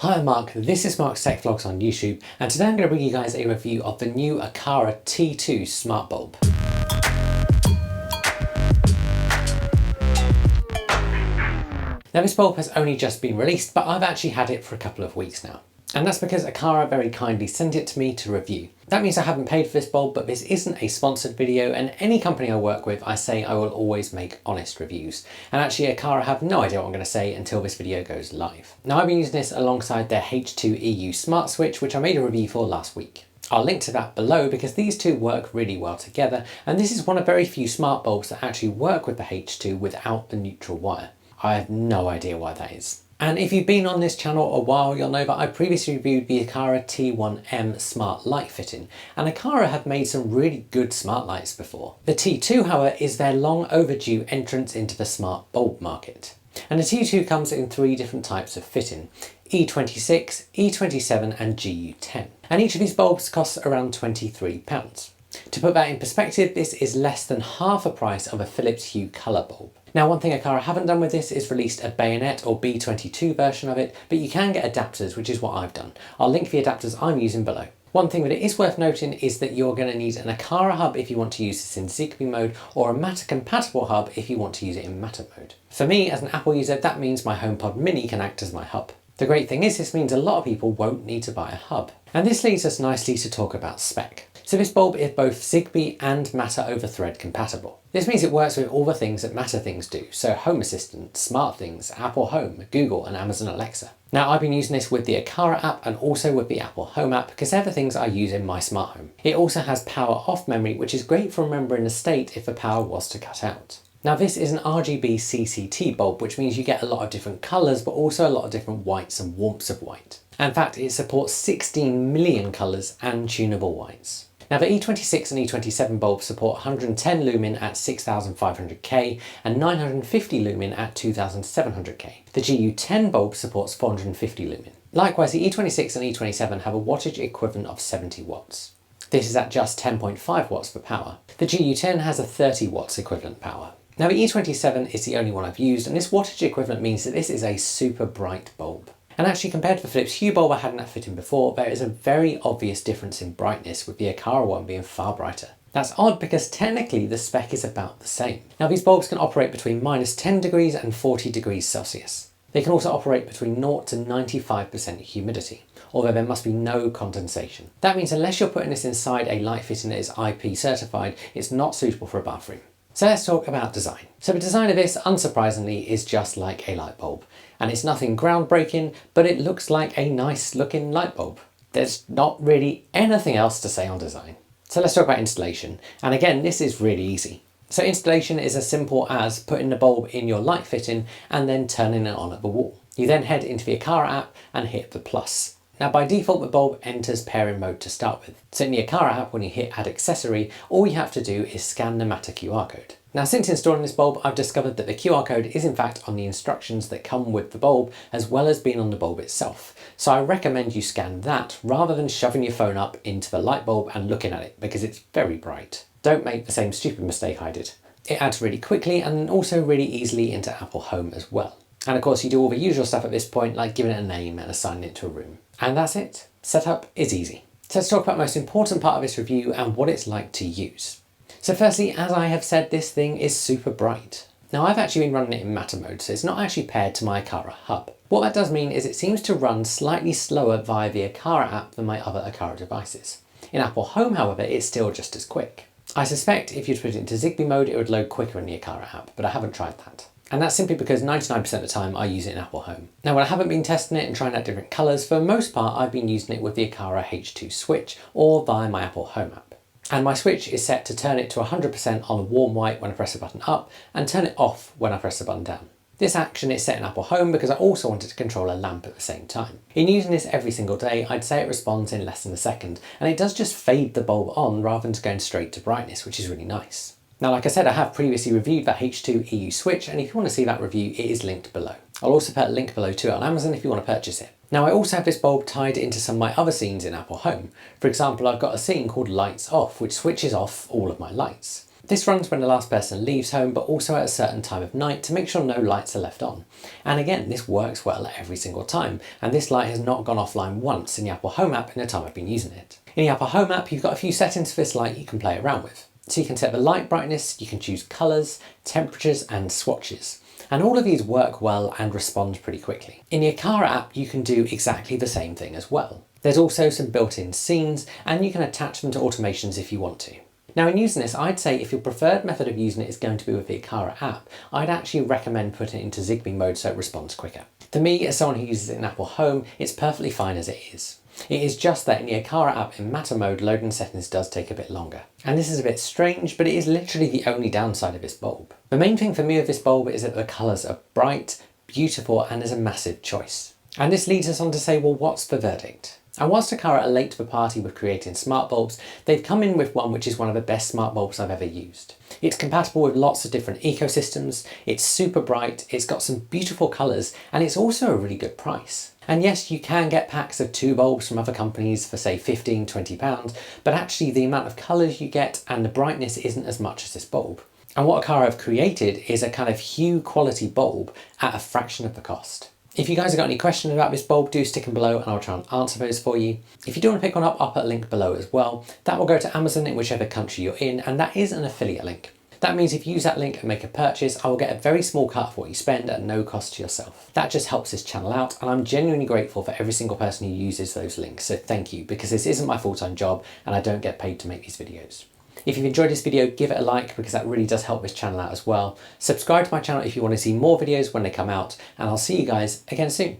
Hi, I'm Mark, this is Mark's Tech Vlogs on YouTube, and today I'm going to bring you guys a review of the new Aqara T2 smart bulb. Now this bulb has only just been released, but I've actually had it for a couple of weeks now. And that's because Aqara very kindly sent it to me to review. That means I haven't paid for this bulb, but this isn't a sponsored video, and any company I work with, I say I will always make honest reviews. And actually Aqara have no idea what I'm going to say until this video goes live. Now I've been using this alongside their ℏ2𝐸 smart switch, which I made a review for last week. I'll link to that below because these two work really well together, and this is one of very few smart bulbs that actually work with the ℏ2 without the neutral wire. I have no idea why that is. And if you've been on this channel a while, you'll know that I previously reviewed the Aqara T1M smart light fitting, and Aqara have made some really good smart lights before. The T2, however, is their long overdue entrance into the smart bulb market. And the T2 comes in three different types of fitting: E26, E27 and 𝐥𝐢10. And each of these bulbs costs around £23. To put that in perspective, this is less than half the price of a Philips Hue colour bulb. Now, one thing Aqara haven't done with this is released a bayonet or B22 version of it, but you can get adapters, which is what I've done. I'll link the adapters I'm using below. One thing that it is worth noting is that you're going to need an Aqara hub if you want to use this in Zigbee mode, or a Matter compatible hub if you want to use it in Matter mode. For me, as an Apple user, that means my HomePod Mini can act as my hub. The great thing is this means a lot of people won't need to buy a hub. And this leads us nicely to talk about spec. So this bulb is both Zigbee and Matter over Thread compatible. This means it works with all the things that Matter things do, so Home Assistant, SmartThings, Apple Home, Google and Amazon Alexa. Now I've been using this with the Aqara app and also with the Apple Home app because they're the things I use in my smart home. It also has power off memory, which is great for remembering a state if the power was to cut out. Now this is an RGB CCT bulb, which means you get a lot of different colours, but also a lot of different whites and warmths of white. In fact, it supports 16 million colours and tunable whites. Now the E26 and E27 bulbs support 110 lumen at 6500K and 950 lumen at 2700K. The 𝐥𝐢10 bulb supports 450 lumen. Likewise, the E26 and E27 have a wattage equivalent of 70 watts. This is at just 10.5 watts for power. The 𝐥𝐢10 has a 30 watts equivalent power. Now the E27 is the only one I've used, and this wattage equivalent means that this is a super bright bulb. And actually, compared to the Philips Hue bulb I had in that fitting before, there is a very obvious difference in brightness, with the Aqara one being far brighter. That's odd because technically the spec is about the same. Now these bulbs can operate between -10 degrees and 40 degrees Celsius. They can also operate between 0 to 95% humidity, although there must be no condensation. That means unless you're putting this inside a light fitting that is IP certified, it's not suitable for a bathroom. So let's talk about design. So the design of this, unsurprisingly, is just like a light bulb. And it's nothing groundbreaking, but it looks like a nice looking light bulb. There's not really anything else to say on design. So let's talk about installation. And again, this is really easy. So installation is as simple as putting the bulb in your light fitting and then turning it on at the wall. You then head into the Aqara app and hit the plus. Now by default the bulb enters pairing mode to start with. So in the Aqara app, when you hit add accessory, all you have to do is scan the Matter QR code. Now since installing this bulb, I've discovered that the QR code is in fact on the instructions that come with the bulb, as well as being on the bulb itself. So I recommend you scan that rather than shoving your phone up into the light bulb and looking at it, because it's very bright. Don't make the same stupid mistake I did. It adds really quickly and also really easily into Apple Home as well. And of course you do all the usual stuff at this point, like giving it a name and assigning it to a room. And that's it. Setup is easy. So let's talk about the most important part of this review and what it's like to use. So firstly, as I have said, this thing is super bright. Now I've actually been running it in Matter mode, so it's not actually paired to my Aqara hub. What that does mean is it seems to run slightly slower via the Aqara app than my other Aqara devices. In Apple Home, however, it's still just as quick. I suspect if you'd put it into Zigbee mode, it would load quicker in the Aqara app, but I haven't tried that. And that's simply because 99% of the time I use it in Apple Home. Now when I haven't been testing it and trying out different colours, for the most part I've been using it with the Aqara H2 switch or via my Apple Home app. And my switch is set to turn it to 100% on warm white when I press the button up and turn it off when I press the button down. This action is set in Apple Home because I also wanted to control a lamp at the same time. In using this every single day, I'd say it responds in less than a second, and it does just fade the bulb on rather than going straight to brightness, which is really nice. Now, like I said, I have previously reviewed that ℏ2𝐸 switch, and if you want to see that review, it is linked below. I'll also put a link below to it on Amazon if you want to purchase it. Now, I also have this bulb tied into some of my other scenes in Apple Home. For example, I've got a scene called Lights Off, which switches off all of my lights. This runs when the last person leaves home, but also at a certain time of night to make sure no lights are left on. And again, this works well every single time, and this light has not gone offline once in the Apple Home app in the time I've been using it. In the Apple Home app, you've got a few settings for this light you can play around with. So you can set the light brightness, you can choose colours, temperatures and swatches. And all of these work well and respond pretty quickly. In the Aqara app, you can do exactly the same thing as well. There's also some built-in scenes, and you can attach them to automations if you want to. Now in using this, I'd say if your preferred method of using it is going to be with the Aqara app, I'd actually recommend putting it into Zigbee mode so it responds quicker. For me, as someone who uses it in Apple Home, it's perfectly fine as it is. It is just that in the Aqara app in matter mode, loading settings does take a bit longer. And this is a bit strange, but it is literally the only downside of this bulb. The main thing for me with this bulb is that the colours are bright, beautiful, and there's a massive choice. And this leads us on to say, well, what's the verdict? And whilst Aqara are late to the party with creating smart bulbs, they've come in with one which is one of the best smart bulbs I've ever used. It's compatible with lots of different ecosystems, it's super bright, it's got some beautiful colours, and it's also a really good price. And yes, you can get packs of 2 bulbs from other companies for say £15, £20, but actually the amount of colours you get and the brightness isn't as much as this bulb. And what Aqara have created is a kind of hue quality bulb at a fraction of the cost. If you guys have got any questions about this bulb, do stick them below and I'll try and answer those for you. If you do want to pick one up, I'll put a link below as well. That will go to Amazon in whichever country you're in, and that is an affiliate link. That means if you use that link and make a purchase, I will get a very small cut of what you spend at no cost to yourself. That just helps this channel out, and I'm genuinely grateful for every single person who uses those links, so thank you, because this isn't my full-time job and I don't get paid to make these videos. If you've enjoyed this video, give it a like because that really does help this channel out as well. Subscribe to my channel if you want to see more videos when they come out, and I'll see you guys again soon.